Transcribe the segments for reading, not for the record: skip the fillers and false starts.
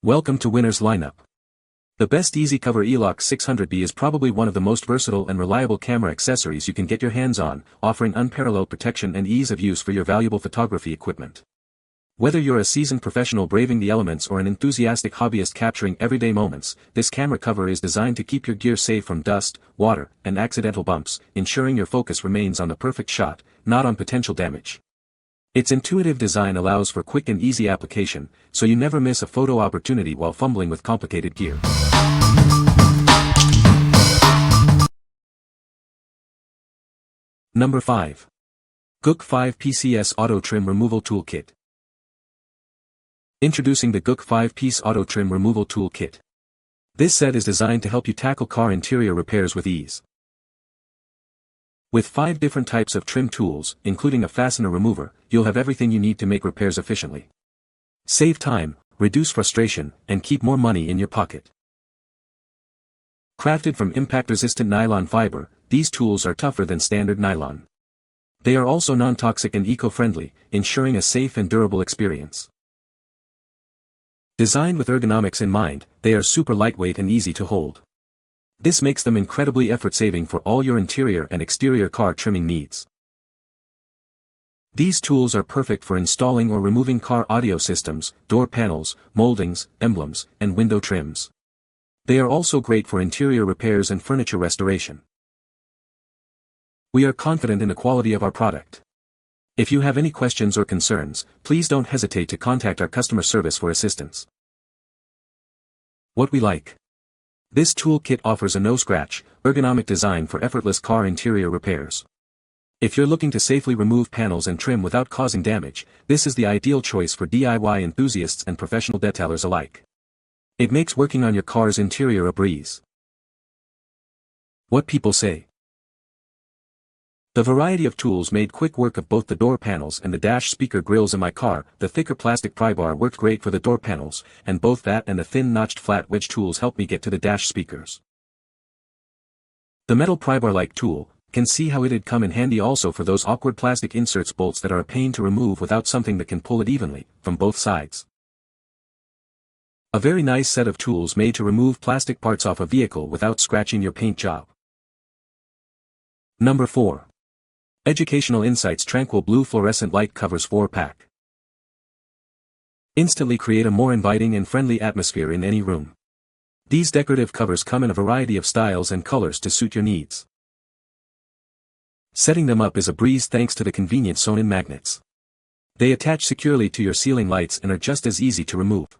Welcome to Winner's Lineup. The best Easycover Ealoc600b is probably one of the most versatile and reliable camera accessories you can get your hands on, offering unparalleled protection and ease of use for your valuable photography equipment. Whether you're a seasoned professional braving the elements or an enthusiastic hobbyist capturing everyday moments, this camera cover is designed to keep your gear safe from dust, water, and accidental bumps, ensuring your focus remains on the perfect shot, not on potential damage. Its intuitive design allows for quick and easy application, so you never miss a photo opportunity while fumbling with complicated gear. Number 5. GOOACC 5 PCS Auto Trim Removal Toolkit. Introducing the GOOACC 5-piece Auto Trim Removal Toolkit. This set is designed to help you tackle car interior repairs with ease. With 5 different types of trim tools, including a fastener remover, you'll have everything you need to make repairs efficiently. Save time, reduce frustration, and keep more money in your pocket. Crafted from impact-resistant nylon fiber, these tools are tougher than standard nylon. They are also non-toxic and eco-friendly, ensuring a safe and durable experience. Designed with ergonomics in mind, they are super lightweight and easy to hold. This makes them incredibly effort-saving for all your interior and exterior car trimming needs. These tools are perfect for installing or removing car audio systems, door panels, moldings, emblems, and window trims. They are also great for interior repairs and furniture restoration. We are confident in the quality of our product. If you have any questions or concerns, please don't hesitate to contact our customer service for assistance. What we like. This toolkit offers a no-scratch, ergonomic design for effortless car interior repairs. If you're looking to safely remove panels and trim without causing damage, this is the ideal choice for DIY enthusiasts and professional detailers alike. It makes working on your car's interior a breeze. What people say. The variety of tools made quick work of both the door panels and the dash speaker grills in my car. The thicker plastic pry bar worked great for the door panels, and both that and the thin notched flat wedge tools helped me get to the dash speakers. The metal pry bar-like tool, can see how it'd come in handy also for those awkward plastic inserts bolts that are a pain to remove without something that can pull it evenly, from both sides. A very nice set of tools made to remove plastic parts off a vehicle without scratching your paint job. Number 4. Educational Insights Tranquil Blue Fluorescent Light Covers 4-pack. Instantly create a more inviting and friendly atmosphere in any room. These decorative covers come in a variety of styles and colors to suit your needs. Setting them up is a breeze thanks to the convenient sewn-in magnets. They attach securely to your ceiling lights and are just as easy to remove.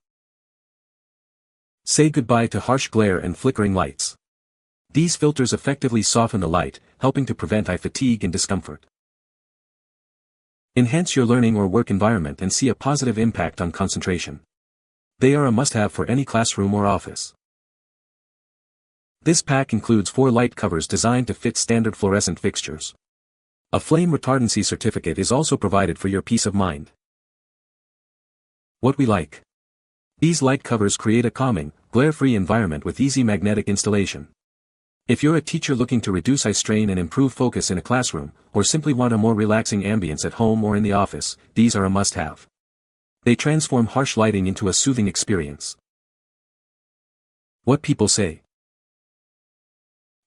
Say goodbye to harsh glare and flickering lights. These filters effectively soften the light, helping to prevent eye fatigue and discomfort. Enhance your learning or work environment and see a positive impact on concentration. They are a must-have for any classroom or office. This pack includes 4 light covers designed to fit standard fluorescent fixtures. A flame retardancy certificate is also provided for your peace of mind. What we like. These light covers create a calming, glare-free environment with easy magnetic installation. If you're a teacher looking to reduce eye strain and improve focus in a classroom, or simply want a more relaxing ambience at home or in the office, these are a must-have. They transform harsh lighting into a soothing experience. What people say.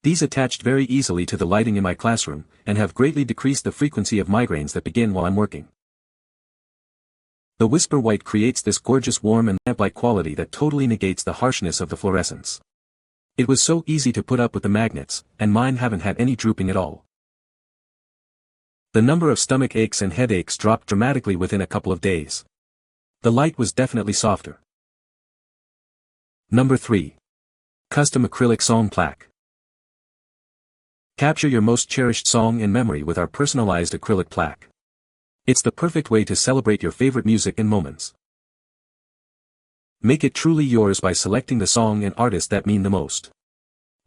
These attached very easily to the lighting in my classroom, and have greatly decreased the frequency of migraines that begin while I'm working. The Whisper White creates this gorgeous warm and lamp-like quality that totally negates the harshness of the fluorescence. It was so easy to put up with the magnets, and mine haven't had any drooping at all. The number of stomach aches and headaches dropped dramatically within a couple of days. The light was definitely softer. Number 3. Custom Acrylic Song Plaque. Capture your most cherished song in memory with our personalized acrylic plaque. It's the perfect way to celebrate your favorite music and moments. Make it truly yours by selecting the song and artist that mean the most.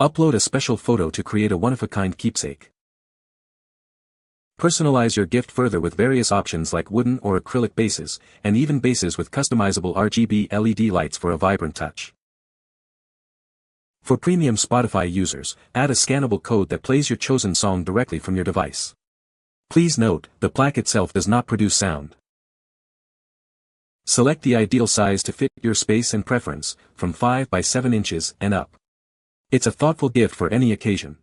Upload a special photo to create a one-of-a-kind keepsake. Personalize your gift further with various options like wooden or acrylic bases, and even bases with customizable RGB LED lights for a vibrant touch. For premium Spotify users, add a scannable code that plays your chosen song directly from your device. Please note, the plaque itself does not produce sound. Select the ideal size to fit your space and preference, from 5 by 7 inches and up. It's a thoughtful gift for any occasion.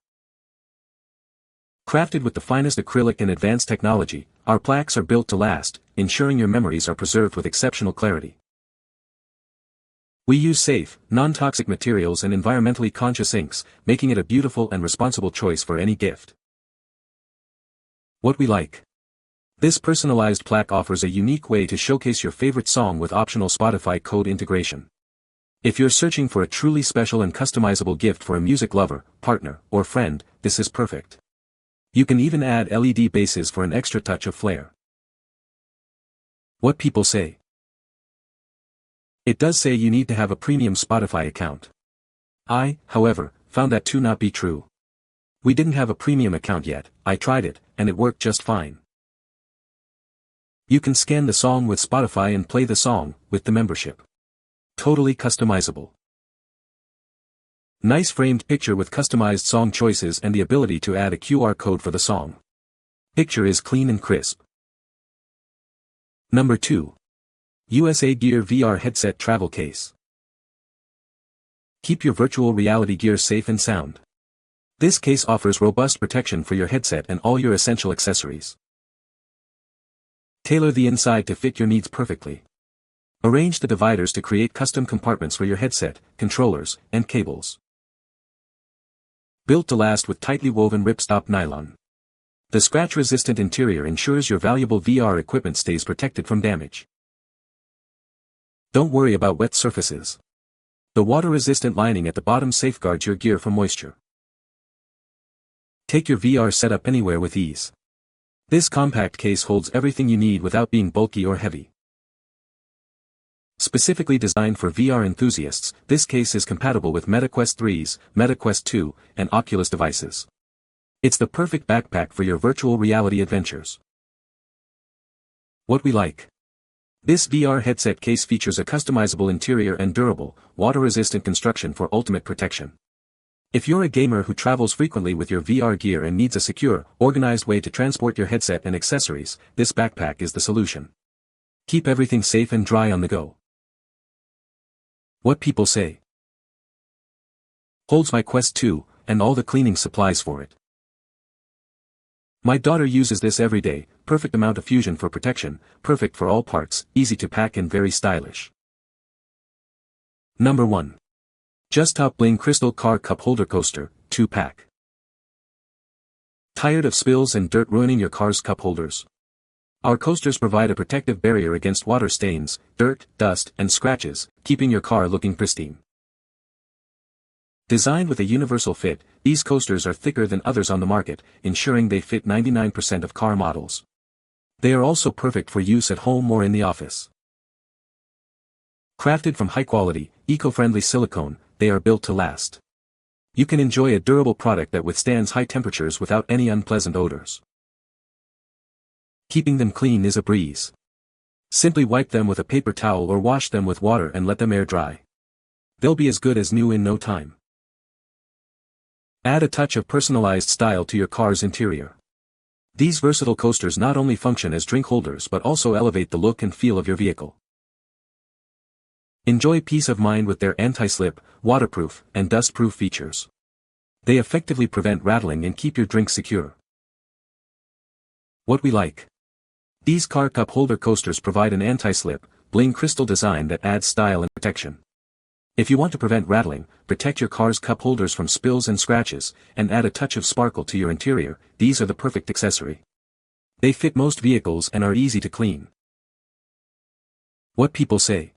Crafted with the finest acrylic and advanced technology, our plaques are built to last, ensuring your memories are preserved with exceptional clarity. We use safe, non-toxic materials and environmentally conscious inks, making it a beautiful and responsible choice for any gift. What we like. This personalized plaque offers a unique way to showcase your favorite song with optional Spotify code integration. If you're searching for a truly special and customizable gift for a music lover, partner, or friend, this is perfect. You can even add LED bases for an extra touch of flair. What people say. It does say you need to have a premium Spotify account. I, however, found that to not be true. We didn't have a premium account yet. I tried it, and it worked just fine. You can scan the song with Spotify and play the song, with the membership. Totally customizable. Nice framed picture with customized song choices and the ability to add a QR code for the song. Picture is clean and crisp. Number 2. USA Gear VR Headset Travel Case. Keep your virtual reality gear safe and sound. This case offers robust protection for your headset and all your essential accessories. Tailor the inside to fit your needs perfectly. Arrange the dividers to create custom compartments for your headset, controllers, and cables. Built to last with tightly woven ripstop nylon. The scratch-resistant interior ensures your valuable VR equipment stays protected from damage. Don't worry about wet surfaces. The water-resistant lining at the bottom safeguards your gear from moisture. Take your VR setup anywhere with ease. This compact case holds everything you need without being bulky or heavy. Specifically designed for VR enthusiasts, this case is compatible with MetaQuest 3s, MetaQuest 2, and Oculus devices. It's the perfect backpack for your virtual reality adventures. What we like. This VR headset case features a customizable interior and durable, water-resistant construction for ultimate protection. If you're a gamer who travels frequently with your VR gear and needs a secure, organized way to transport your headset and accessories, this backpack is the solution. Keep everything safe and dry on the go. What people say. Holds my Quest 2, and all the cleaning supplies for it. My daughter uses this every day, perfect amount of fusion for protection, perfect for all parts, easy to pack and very stylish. Number 1. JUSTTOP Bling Crystal Car Cup Holder Coaster, 2-pack. Tired of spills and dirt ruining your car's cup holders? Our coasters provide a protective barrier against water stains, dirt, dust, and scratches, keeping your car looking pristine. Designed with a universal fit, these coasters are thicker than others on the market, ensuring they fit 99% of car models. They are also perfect for use at home or in the office. Crafted from high-quality, eco-friendly silicone, they are built to last. You can enjoy a durable product that withstands high temperatures without any unpleasant odors. Keeping them clean is a breeze. Simply wipe them with a paper towel or wash them with water and let them air dry. They'll be as good as new in no time. Add a touch of personalized style to your car's interior. These versatile coasters not only function as drink holders but also elevate the look and feel of your vehicle. Enjoy peace of mind with their anti-slip, waterproof, and dust-proof features. They effectively prevent rattling and keep your drink secure. What we like. These car cup holder coasters provide an anti-slip, bling crystal design that adds style and protection. If you want to prevent rattling, protect your car's cup holders from spills and scratches, and add a touch of sparkle to your interior, these are the perfect accessory. They fit most vehicles and are easy to clean. What people say.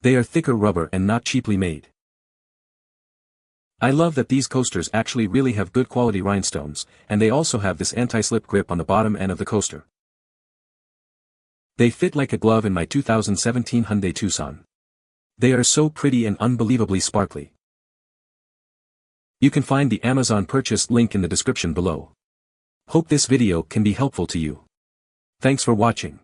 They are thicker rubber and not cheaply made. I love that these coasters actually really have good quality rhinestones, and they also have this anti-slip grip on the bottom end of the coaster. They fit like a glove in my 2017 Hyundai Tucson. They are so pretty and unbelievably sparkly. You can find the Amazon purchase link in the description below. Hope this video can be helpful to you. Thanks for watching.